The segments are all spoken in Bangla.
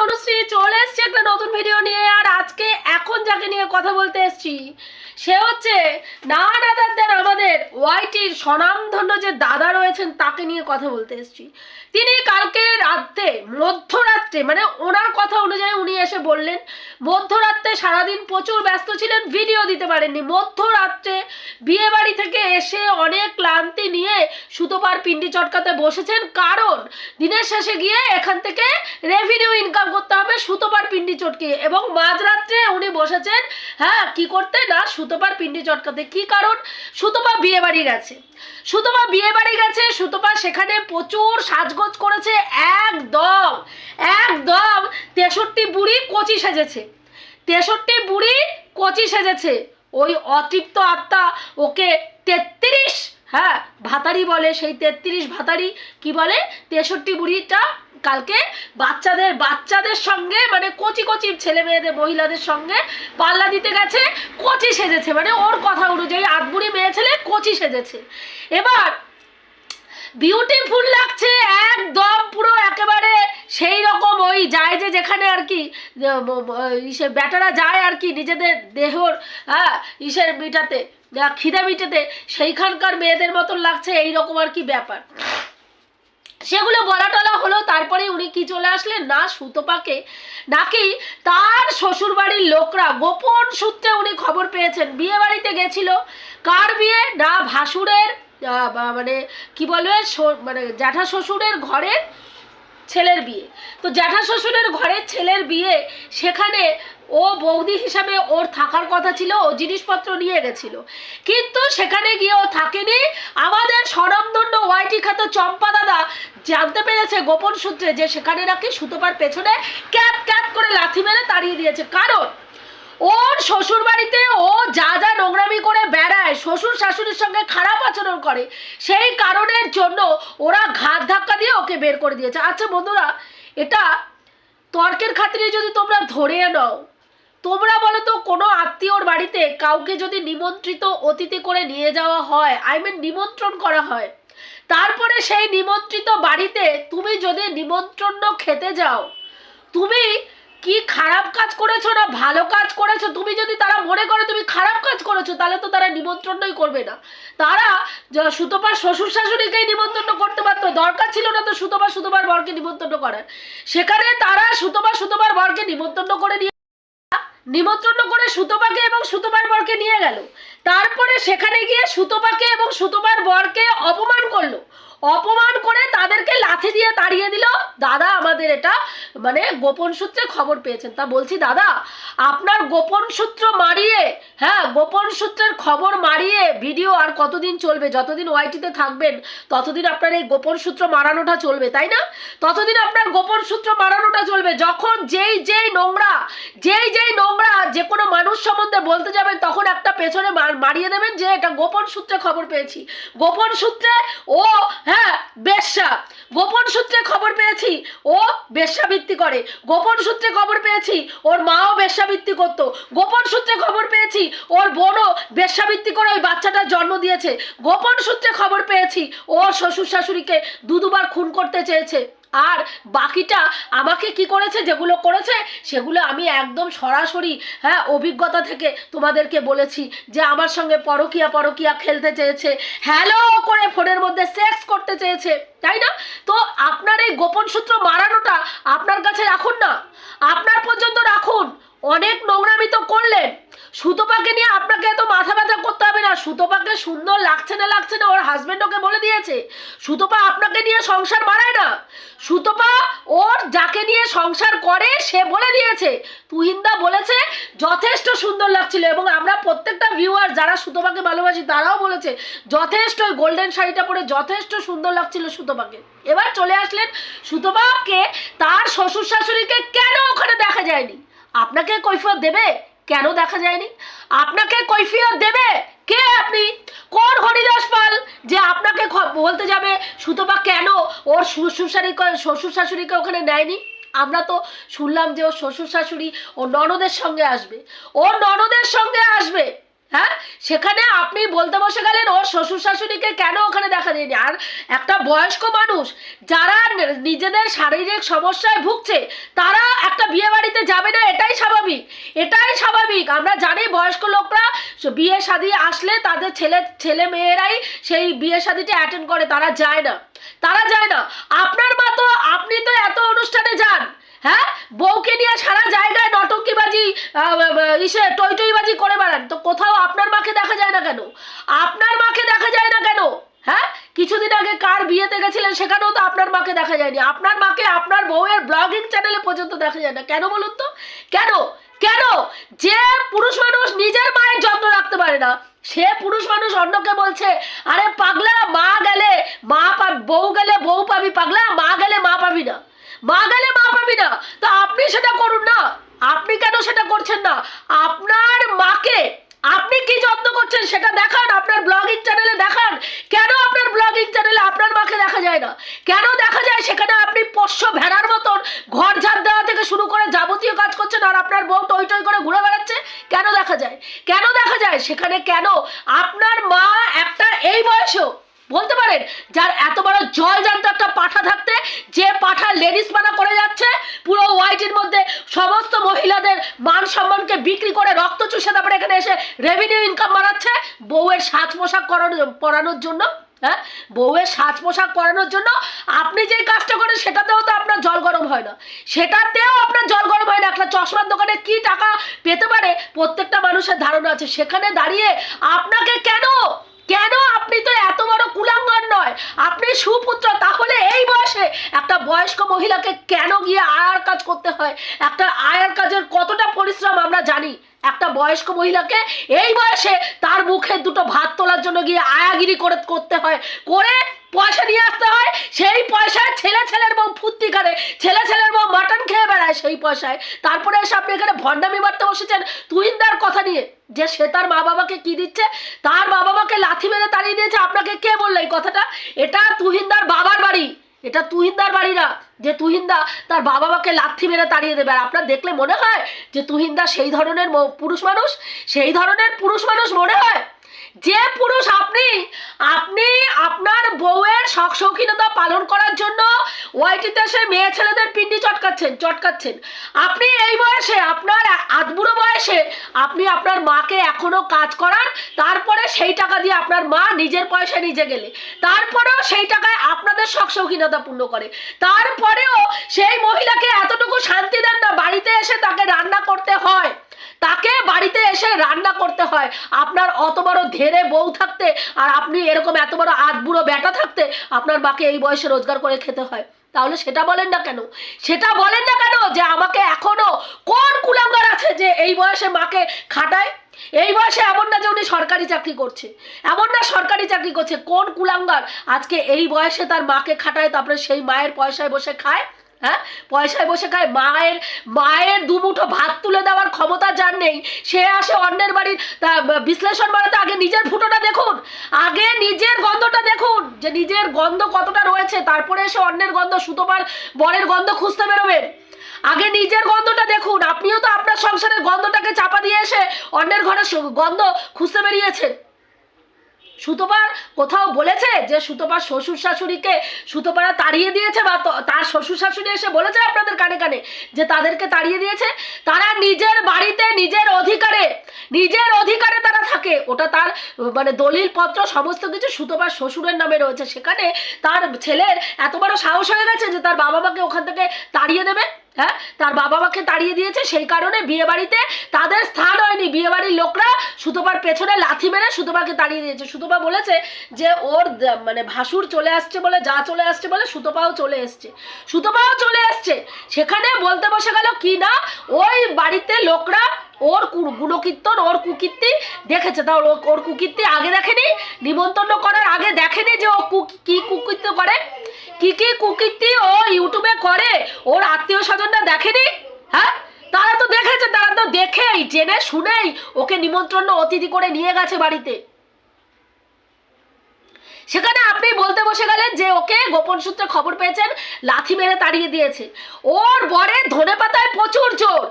অনুশ্রী চলে এসেছি একটা নতুন ভিডিও নিয়ে। আর আজকে এখন যাকে নিয়ে কথা বলতে এসেছি সে হচ্ছে নানাদারদের আমাদের ওয়াইটির স্বনামধন্য যে দাদা রয়েছেন তাকে নিয়ে কথা বলতে এসেছি। তিনি কালকে রাত্রে মধ্যরাত্রে মানে ওনার কথা অনুযায়ী উনি এসে বললেন মধ্যরাত্রে সারাদিন প্রচুর ব্যস্ত ছিলেন, ভিডিও দিতে পারেননি। মধ্যরাত্রে বিয়ে বাড়ি থেকে এসে অনেক ক্লান্তি নিয়ে সুতোপার পিন্ডি চটকাতে বসেছেন, কারণ দিনের শেষে গিয়ে এখান থেকে রেভিনিউ ইনকাম করতে হবে সুতোপার পিন্ডি চটকিয়ে। এবং মাঝরাত্রে উনি বসেছেন কি করতে না সুতোপার পিন্ডি চটকাতে। কি কারণ? সুতোপা বিয়ে বাড়ি গেছে, সুতোপা বিয়ে বাড়ি গেছে, সুতোপা সেখানে প্রচুর সাজগোজ করেছে, একদম একদম 63 বুড়ি কচি সেজেছে, 63 বুড়ি কচি সেজেছে। ওই অতৃপ্ত আত্মা ওকে 33 ভাতারি বলে, সেই 33 ভাতারি কি বলে 63 বুড়িটা কালকে বাচ্চাদের সঙ্গে মানে কচি কচি ছেলে মেয়েদের মহিলাদের সঙ্গে পাল্লা দিতে গেছে, কচি সেজেছে। মানে ওর কথা অনুযায়ী 8 বুড়ি মেয়ে ছেলে কচি সেজেছে। এবার বিউটিফুল লাগছে একদম পুরো একেবারে সেই রকম ওই যায় যে যেখানে আর কি ব্যাটারা যায় আর কি নিজেদের দেহর ইসের মিটাতে খিদা মিটাতে, সেইখানকার মেয়েদের মতন লাগছে এইরকম আর কি ব্যাপার। সেগুলো বলা টলা হলো। তারপরে উনি কি চলে আসলেন না সুতোপাকে নাকি তার শ্বশুর বাড়ির লোকরা গোপন সূত্রে উনি খবর পেয়েছেন বিয়ে বাড়িতে গেছিল। কার বিয়ে না ভাসুরের মানে কি বলবে মানে জ্যাঠা শ্বশুরের ঘরের ছেলের বিয়ে। তো জ্যাঠা শ্বশুরের ঘরের ছেলের বিয়ে, সেখানে ও বৌদি হিসাবে ওর থাকার কথা ছিল, ও জিনিসপত্র নিয়ে গেছিল, কিন্তু সেখানে গিয়ে ও থাকেনি। আমাদের স্বনামধন্য ওয়াইটি খ্যাত চম্পা দাদা জানতে পেরেছে গোপন সূত্রে যে সেখানে নাকি সুতোপার পেছনে ক্যাপ ক্যাপ করে লাথি মেরে তাড়িয়ে দিয়েছে। কারণ ওর শ্বশুর বাড়িতে ও যা যা নোংরামি করে বেড়ায়, শ্বশুর শাশুড়ির সঙ্গে খারাপ আচরণ করে, সেই কারণের জন্য ওরা ঘাত ধাক্কা দিয়ে ওকে বের করে দিয়েছে। আচ্ছা বন্ধুরা, এটা তর্কের খাতিরে যদি তোমরা ধরে নাও, তোমরা বলো তো কোনো আত্মীয়র বাড়িতে কাউকে যদি নিমন্ত্রিত অতিথি করে নিয়ে যাওয়া হয়, নিমন্ত্রণ করা হয়, তারপরে সেই নিমন্ত্রিত বাড়িতে তুমি যদি নিমন্ত্রণ খেতে যাও, তুমি কি খারাপ কাজ করেছো না ভালো কাজ করেছো, তুমি যদি তারা মনে করে তুমি খারাপ কাজ করেছো তাহলে তো তারা নিমন্ত্রণই করবে না। তারা সুতোপার শ্বশুর শাশুড়িকেই নিমন্ত্রণ করতে পারতো, দরকার ছিল না তো সুতোপার বরকে নিমন্ত্রণ করার। সেখানে তারা সুতোপার বরকে নিমন্ত্রণ করে সুতোপাকে এবং সুতোপার বরকে নিয়ে গেল। তারপরে সেখানে গিয়ে সুতোপাকে এবং সুতোপার বরকে অপমান করলো, অপমান করে তাদেরকে লাথি দিয়ে তাড়িয়ে দিল। দাদা আমাদের এটা মানে গোপন সূত্রে খবর পেয়েছেন। তা বলছি দাদা, আপনার গোপন সূত্র মারিয়ে গোপন সূত্রের খবর মারিয়ে ভিডিও আর কতদিন চলবে? যতদিন ওয়াইটিতে থাকবেন ততদিন আপনার এই গোপন সূত্র মারানোটা চলবে, তাই না? ততদিন আপনার গোপন সূত্র মারানোটা চলবে। যখন যেই নোংরা যে কোনো মানুষ সম্বন্ধে বলতে যাবেন তখন একটা পেছনে মারিয়ে দেবেন যে এটা গোপন সূত্রে খবর পেয়েছি, গোপন সূত্রে ও বেশ্যা, গোপন সূত্রে খবর পেয়েছি ও বেশ্যাবৃত্তি করে, গোপন সূত্রে খবর পেয়েছি ওর মাও বেশ্যাবৃত্তি করতো, গোপন সূত্রে খবর পেয়েছি ওর বোনও বেশ্যাবৃত্তি করে ওই বাচ্চাটার জন্ম দিয়েছে, গোপন সূত্রে খবর পেয়েছি ওর শ্বশুর শাশুড়িকে দুবার খুন করতে চেয়েছে। আর বাকিটা আমাকে কি করেছে, যেগুলো করেছে সেগুলো আমি একদম সরাসরি অভিজ্ঞতা থেকে তোমাদেরকে বলেছি যে আমার সঙ্গে পরকিয়া খেলতে চেয়েছে, হ্যালো করে ফোনের মধ্যে সেক্স করতে চেয়েছে, তাই না? তো আপনার এই গোপন সূত্র মারানোটা আপনার কাছে রাখুন না, আপনার পর্যন্ত রাখুন। অনেক নোংরামি তো করলেন, সুতোপাকে নিয়ে আপনাকে এত মাথা ব্যথা করতে হবে না। সুতোপাকে সুন্দর লাগছে না ওর হাজবেন্ড ওকে বলে দিয়েছে। সুতোপা আপনাকে নিয়ে সংসার বাড়ায় না, সুতোপা ওর যাকে নিয়ে সংসার করে সে বলে দিয়েছে, তুহিনদা বলেছে যথেষ্ট সুন্দর লাগছিল। এবং আমরা প্রত্যেকটা ভিউয়ার যারা সুতোপাকে ভালোবাসি তারাও বলেছে যথেষ্ট ওই গোল্ডেন শাড়িটা পরে যথেষ্ট সুন্দর লাগছিল সুতোপাকে। এবার চলে আসলেন সুতোপাকে তার শ্বশুর শাশুড়িকে কেন ওখানে দেখা যায়নি? আপনাকে কৈফিয়ত দেবে কেন দেখা যায়নি? আপনাকে কৈফিয়ত দেবে কে? আপনি কোন হরিদাস পাল যে আপনাকে বলতে যাবে সুতোপা কেন ওর শ্বশুর শাশুড়িকে ওখানে নেয়নি? আমরা তো শুনলাম যে ওর শ্বশুর শাশুড়ি ও ননদের সঙ্গে আসবে, হ্যাঁ, সেখানে আপনি বলতে বসে গেলেন ওর শ্বশুর শাশুড়িকে কেন ওখানে দেখা যায়নি। আর একটা বয়স্ক মানুষ যারা নিজেদের শারীরিক সমস্যায় ভুগছে তারা একটা বিয়ে বাড়িতে যাবে না, এটাই স্বাভাবিক, এটাই স্বাভাবিক। আমরা জানি বয়স্ক লোকরা বিয়ে শাদী আসলে তাদের ছেলে মেয়েরাই সেই বিয়ে শাদীটা অ্যাটেন্ড করে, তারা যায় না, তারা যায় না। আপনার মা তো, আপনি তো এত অনুষ্ঠানে যান, হ্যাঁ, বউকে নিয়ে সারা জায়গায় নটঙ্কিবাজি টইটইবাজি করে বেড়ান, তো কোথাও আপনার মাকে দেখা যায় না কেন? আপনার মাকে দেখা যায় না কেন? হ্যাঁ, কিছুদিন আগে কার বিয়েতে গেছিলেন সেখানেও তো আপনার মাকে দেখা যায়নি। আপনার মাকে আপনার বউয়ের ব্লগিং চ্যানেলে পর্যন্ত দেখা যায় না, কেন বলুন তো? কেন? কেন? যে পুরুষ মানুষ নিজের মায়ের যত্ন রাখতে পারে না, সে পুরুষ মানুষ অন্যকে বলছে আরে পাগলা, মা গেলে মা পাবি, বউ গেলে বউ পাবি, পাগলা মা গেলে মা পাবি না, মা গেলে মা পাবি না। তো আপনি সেটা করুন না, আপনি কেন সেটা করছেন না? আপনার মাকে আপনি কি যত্ন করছেন সেটা দেখান, আপনার ব্লগিং চ্যানেলে দেখান। কেন আপনার ব্লগিং চ্যানেলে আপনার মাকে দেখা যায় না? কেন দেখা যায় সেখানে আপনি পোষ্য ভেড়ার মতন ঘর ঝাড় দেওয়া থেকে শুরু করে যাবতীয় কাজ করছেন, আর আপনার বউ টই টই করে ঘুরে বেড়াচ্ছে? কেন দেখা যায়? কেন দেখা যায় সেখানে? কেন? আপনার মা একটা এই বয়সেও বলতে পারেন, যার এত বড় জল জানতো একটা পাঠা থাকতে, যে পাঠা লেডিস পানা করে যাচ্ছে পুরো ওয়াইটির মধ্যে, সমস্ত মহিলাদের মান সম্মানকে বিক্রি করে রক্ত চুষে তারপরে এখানে এসে রেভিনিউ ইনকাম বাড়াচ্ছে বউয়ের সাজ পোশাক পরানোর জন্য। হ্যাঁ, বউয়ের সাজ পোশাক পরানোর জন্য আপনি যে কাজটা করেন সেটাতেও তো আপনার জল গরম হয় না, সেটাতেও আপনার জল গরম হয় না। একটা চশমার দোকানে কি টাকা পেতে পারে প্রত্যেকটা মানুষের ধারণা আছে, সেখানে দাঁড়িয়ে আপনাকে কেন, কেন? আপনি তো এত বড় কুলাঙ্গার নয়, আপনি সুপুত্র, তাহলে এই বয়সে একটা বয়স্ক মহিলাকে কেন গিয়ে আয়ার কাজ করতে হয়? একটা আয়ার কাজের কতটা পরিশ্রম আমরা জানি। একটা বয়স্ক মহিলাকে এই বয়সে তার মুখে দুটো ভাত তোলার জন্য গিয়ে আয়াগিরি করতে হয়, করে পয়সা নিয়ে আসতে হয়, সেই পয়সায় ছেলের বউ ফুর্তি করে, ছেলের বউ মাটন খেয়ে বেড়ায় সেই পয়সায়। তারপরে এসে আপনি এখানে ভণ্ডামি মারতে বসেছেন তুহিনদার কথা নিয়ে, যে সে তার মা বাবাকে কি দিচ্ছে, তার মা বাবাকে লাথি মেরে তাড়িয়ে দিয়েছে। আপনাকে কে বললো এই কথাটা? এটা তুহিনদার বাবার বাড়ি, এটা তুহিনদার বাড়ি না যে তুহিনদা তার বাবা মাকে লাথি মেরে তাড়িয়ে দেবে। আর আপনার দেখলে মনে হয় যে তুহিনদা সেই ধরনের পুরুষ মানুষ? সেই ধরনের পুরুষ মানুষ মনে হয় যে পুরুষ আপনি আপনার বউয়ের শখ শৌখিনতা পালন করার জন্য ওয়াইটিতে এসে মেয়ে ছেলেদের পিন্ডি চটকাচ্ছেন। আপনি এই বয়সে, আপনার আধবুড়ো বয়সে আপনি আপনার মাকে এখনো কাজ করান, তারপরে সেই টাকা দিয়ে আপনার মা নিজের পয়সা নিজে গেলে তারপরেও সেই টাকায় আপনাদের শখ শৌখিনতা পূর্ণ করে, তারপরেও সেই মহিলাকে এতটুকু শান্তি দেন না, বাড়িতে এসে তাকে রান্না করতে হয়, তাকে বাড়িতে এসে রান্না করতে হয়। আপনার অত বড় ধেরে বউ থাকতে আর আপনি এরকম এত বড় আধবুড়ো বেটা থাকতে আপনার মাকে এই বয়সে রোজগার করে খেতে হয়, তাহলে সেটা বলেন না কেন? সেটা বলেন না কেন যে আমাকে এখনো কোন কুলাঙ্গার আছে যে এই বয়সে মাকে খাটায়? এই বয়সে এমন না যে উনি সরকারি চাকরি করছে, এমন না সরকারি চাকরি করছে, কোন কুলাঙ্গার আজকে এই বয়সে তার মাকে খাটায়, তারপরে সেই মায়ের পয়সায় বসে খায়? হ্যাঁ, পয়সায় বসে খায়। মায়ের দুমুঠো ভাত তুলে দেওয়ার ক্ষমতা যার নেই, সে আসে অন্যের বাড়ির বিশ্লেষণ বাড়াতে। আগে নিজের ফুটোটা দেখুন, আগে নিজের গন্ধটা দেখুন যে নিজের গন্ধ কতটা রয়েছে, তারপরে এসে অন্যের গন্ধ, সুতোপার বরের গন্ধ খুঁজতে বেরোবেন। আগে নিজের গন্ধটা দেখুন। আপনিও তো আপনার সংসারের গন্ধটাকে চাপা দিয়ে এসে অন্যের ঘরে গন্ধ খুঁজতে বেরিয়েছেন। সুতোপার কোথাও বলেছে যে সুতোপার শ্বশুর শাশুড়িকে সুতোপারা তাড়িয়ে দিয়েছে, বা তার শ্বশুর শাশুড়ি এসে বলেছে আপনাদের কানে কানে যে তাদেরকে তাড়িয়ে দিয়েছে? তারা নিজের বাড়িতে নিজের অধিকারে তারা থাকে, ওটা তার মানে দলিল পত্র সমস্ত কিছু সুতোপার শ্বশুরের নামে রয়েছে। সেখানে তার ছেলের এত বড় সাহস হয়ে গেছে যে তার বাবা মাকে ওখান থেকে তাড়িয়ে দেবে। হ্যাঁ, তার বাবা মাকে তাড়িয়ে দিয়েছে, সেই কারণে বিয়ে বাড়িতে তাদের স্থান হয়নি। বিয়ে বাড়ির লোকরা সুতোপার পেছনে লাথি মেরে সুতোপাকে তাড়িয়ে দিয়েছে। সুতোপা বলেছে যে ওর মানে ভাসুর চলে আসছে বলে, যা চলে আসছে বলে সুতোপাও চলে এসছে। সেখানে বলতে বসে গেল কি না, ওই বাড়িতে লোকরা ওর গুণকীর্তন, ওর কুকীর্তি দেখেছে। তা ওর কুকীর্তি আগে দেখেনি? নিমন্ত্রণ করার আগে দেখেনি যে ও কি কুকীর্তি করে, কি কুকীর্তি ও ইউটিউবে করে, ওর আত্মীয় স্বজনরা দেখেনি? হ্যাঁ, তারা তো দেখেছে, তারা তো দেখেই জেনে শুনেই ওকে নিমন্ত্রণ অতিথি করে নিয়ে গেছে বাড়িতে। সেখানে আপনি বলতে বসে গেলেন যে ওকে গোপন সূত্রে খবর পেয়েছেন, লাথি মেরে তাড়িয়ে দিয়েছে। ওর বরের ধনেপাতায় প্রচুর জোর।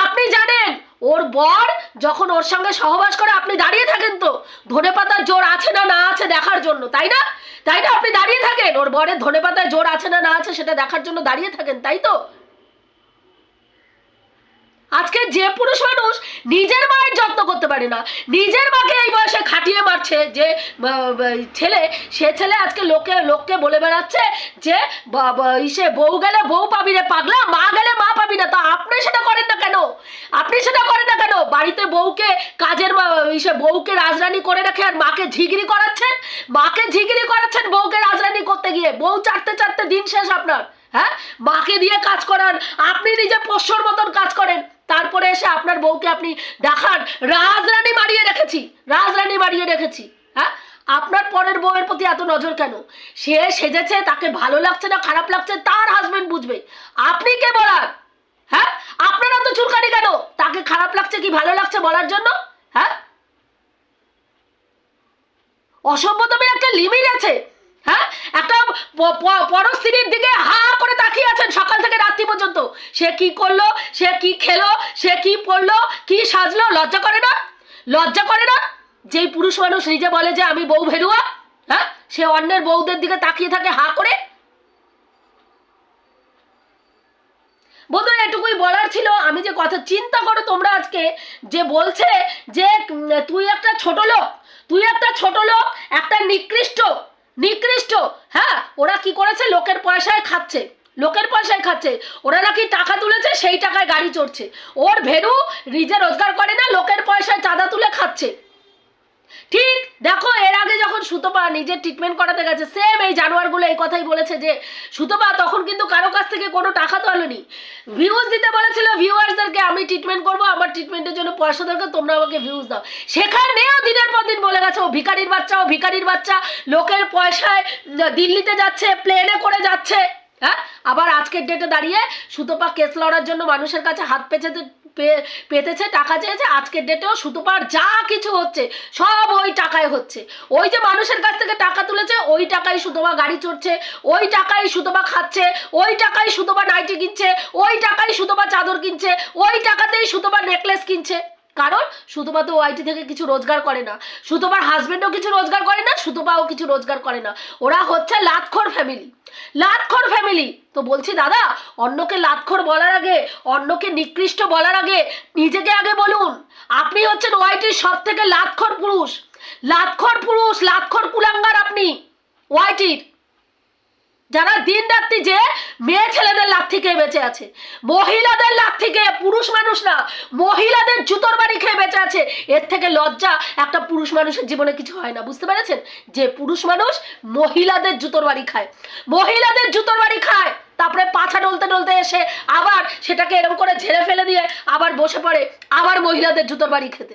আপনি জানেন ওর বর যখন ওর সঙ্গে সহবাস করে আপনি দাঁড়িয়ে থাকেন তো ধনেপাতার জোর আছে না না আছে দেখার জন্য, তাই না? তাই না, আপনি দাঁড়িয়ে থাকেন ওর বরের ধনেপাতায় জোর আছে না না আছে সেটা দেখার জন্য দাঁড়িয়ে থাকেন, তাই তো? আজকে যে পুরুষ মানুষ নিজের মায়ের যত্ন করতে পারে না, নিজের মাকে এই বয়সে খাটিয়ে মারছে যে ছেলে, সে ছেলে আজকে লোককে বলে বেড়াচ্ছে যে ইসে বউ গেলে বউ পাবি রে পাগলা, মা গেলে মা পাবি না। তা আপনি সেটা করেন না কেন? আপনি সেটা করেন না কেন? বাড়িতে বউকে কাজের ইসে বউকে রাজরানি করে রেখে আর মাকে ঝিগড়ি করাচ্ছেন, বউকে রাজরানি করতে গিয়ে বউ চাটতে দিন শেষ আপনার। হ্যাঁ, মাকে দিয়ে কাজ করান, আপনি নিজে পোষ্যর মতন কাজ করেন, তারপরে এসে আপনার বউকে আপনি দেখান রাজরানী বাড়িয়ে রেখেছি। হ্যাঁ, আপনার পরের বউয়ের প্রতি এত নজর কেন? সে সেজেছে, তাকে ভালো লাগছে না খারাপ লাগছে তার হাজবেন্ড বুঝবে, আপনি কে বলার? হ্যাঁ, আপনারা তো চুলকানি কেন তাকে খারাপ লাগছে কি ভালো লাগছে বলার জন্য? হ্যাঁ, অসভ্যতার একটা লিমিট আছে। হ্যাঁ, একটা পরস্ত্রীর দিকে হা করে তাকিয়ে আছেন সকাল থেকে রাত্রি পর্যন্ত। সে কি করলো, সে কি খেলো, সে কি পড়লো, কি সাজলো, লজ্জা করে না? যেই পুরুষ মানুষ নিজে বলে যে আমি বউ ভেরুয়া, হ্যাঁ, সে অন্যের বউদের দিকে তাকিয়ে থাকে হা করে। বন্ধুরা, এটুকুই বলার ছিল। আমি যে কথা চিন্তা করো তোমরা আজকে যে বলছে যে তুই একটা ছোট লোক, একটা নিকৃষ্ট। হ্যাঁ, ওরা কি করেছে? লোকের পয়সায় খাচ্ছে। ওরা নাকি টাকা তুলেছে, সেই টাকায় গাড়ি চড়ছে। ওর ভেরু নিজে রোজগার করে না, লোকের পয়সায় চাঁদা তুলে খাচ্ছে। ঠিক দেখো, এর আগে যখন সুতপা নিজের ট্রিটমেন্ট করাতে গেছে, সেম এই জানোয়ারগুলো এই কথাই বলেছে যে সুতপা তখন কিন্তু কারো কাছ থেকে কোনো টাকা তো আলোনি, ভিউজ দিতে বলেছিল ভিউয়ার্সদেরকে, আমি ট্রিটমেন্ট করবো, আমার ট্রিটমেন্টের জন্য পয়সা দরকার, তোমরা আমাকে ভিউজ দাও। সেখানেও দিনের পর দিন বলে গেছে ও ভিখারির বাচ্চা, লোকের পয়সায় দিল্লিতে যাচ্ছে, প্লেনে করে যাচ্ছে। হ্যাঁ, আবার আজকের ডেটে দাঁড়িয়ে সুতপা কেস লড়ার জন্য মানুষের কাছে হাত পেতেছে, টাকা চেয়েছে। আজকের ডেটেও সুতপার যা কিছু হচ্ছে সব ওই টাকায় হচ্ছে। ওই যে মানুষের কাছ থেকে টাকা তুলেছে, ওই টাকায় সুতপা গাড়ি চড়ছে, ওই টাকায় সুতপা খাচ্ছে, ওই টাকায় সুতপা নাইটি কিনছে, ওই টাকায় সুতপা চাদর কিনছে, ওই টাকাতেই সুতপা নেকলেস কিনছে। কারণ সুতপা তো ওআইটি থেকে কিছু রোজগার করে না, সুতপার হাজবেন্ডও কিছু রোজগার করে না, সুতপাও কিছু রোজগার করে না। ওরা হচ্ছে লাতখোর ফ্যামিলি। তো বলছি দাদা, অন্যকে লাতখোর বলার আগে, অন্যকে নিকৃষ্ট বলার আগে নিজেকে আগে বলুন। আপনি হচ্ছেন ওআইটির সব থেকে লাতখোর কুলাঙ্গার আপনি। ওআইটির যারা দিন রাত্রি যে মেয়ে ছেলেদের লাথি খেয়ে বেঁচে আছে, মহিলাদের লাথি খেয়ে, পুরুষ মানুষ না মহিলাদের জুতোর বাড়ি খেয়ে বেঁচে আছে, এর থেকে লজ্জা একটা পুরুষ মানুষের জীবনে কিছু হয় না। বুঝতে পেরেছেন? যে পুরুষ মানুষ মহিলাদের জুতোর বাড়ি খায়, তারপরে পাছা ডলতে এসে আবার সেটাকে এরকম করে ঝেড়ে ফেলে দিয়ে আবার বসে পড়ে আবার মহিলাদের জুতোর বাড়ি খেতে।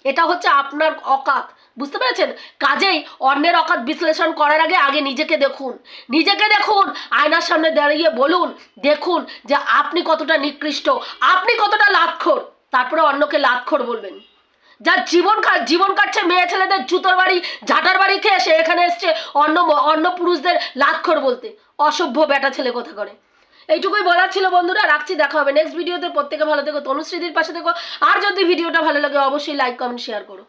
এটা হচ্ছে আপনার অকাত। বুঝতে পেরেছেন? কাজেই অন্যের অকাত বিশ্লেষণ করার আগে নিজেকে দেখুন, আয়নার সামনে দাঁড়িয়ে বলুন, দেখুন যে আপনি কতটা নিকৃষ্ট, আপনি কতটা লাতখোর, তারপরে অন্যকে লাতখোর বলবেন। যার জীবন কাটছে মেয়ে ছেলেদের জুতোর বাড়ি ঝাঁটার বাড়ি খেয়ে, সে এখানে এসছে অন্য পুরুষদের লাতখোর বলতে। অসভ্য বেটা ছেলে কথা করে। এইটুকুই বলার ছিল বন্ধুরা, রাখছি, দেখা হবে নেক্সট ভিডিওতে। প্রত্যেকে ভালো থেকো, তনুশ্রীদির পাশে থেকো। আর যদি ভিডিওটা ভালো লাগে অবশ্যই লাইক কমেন্ট শেয়ার করো।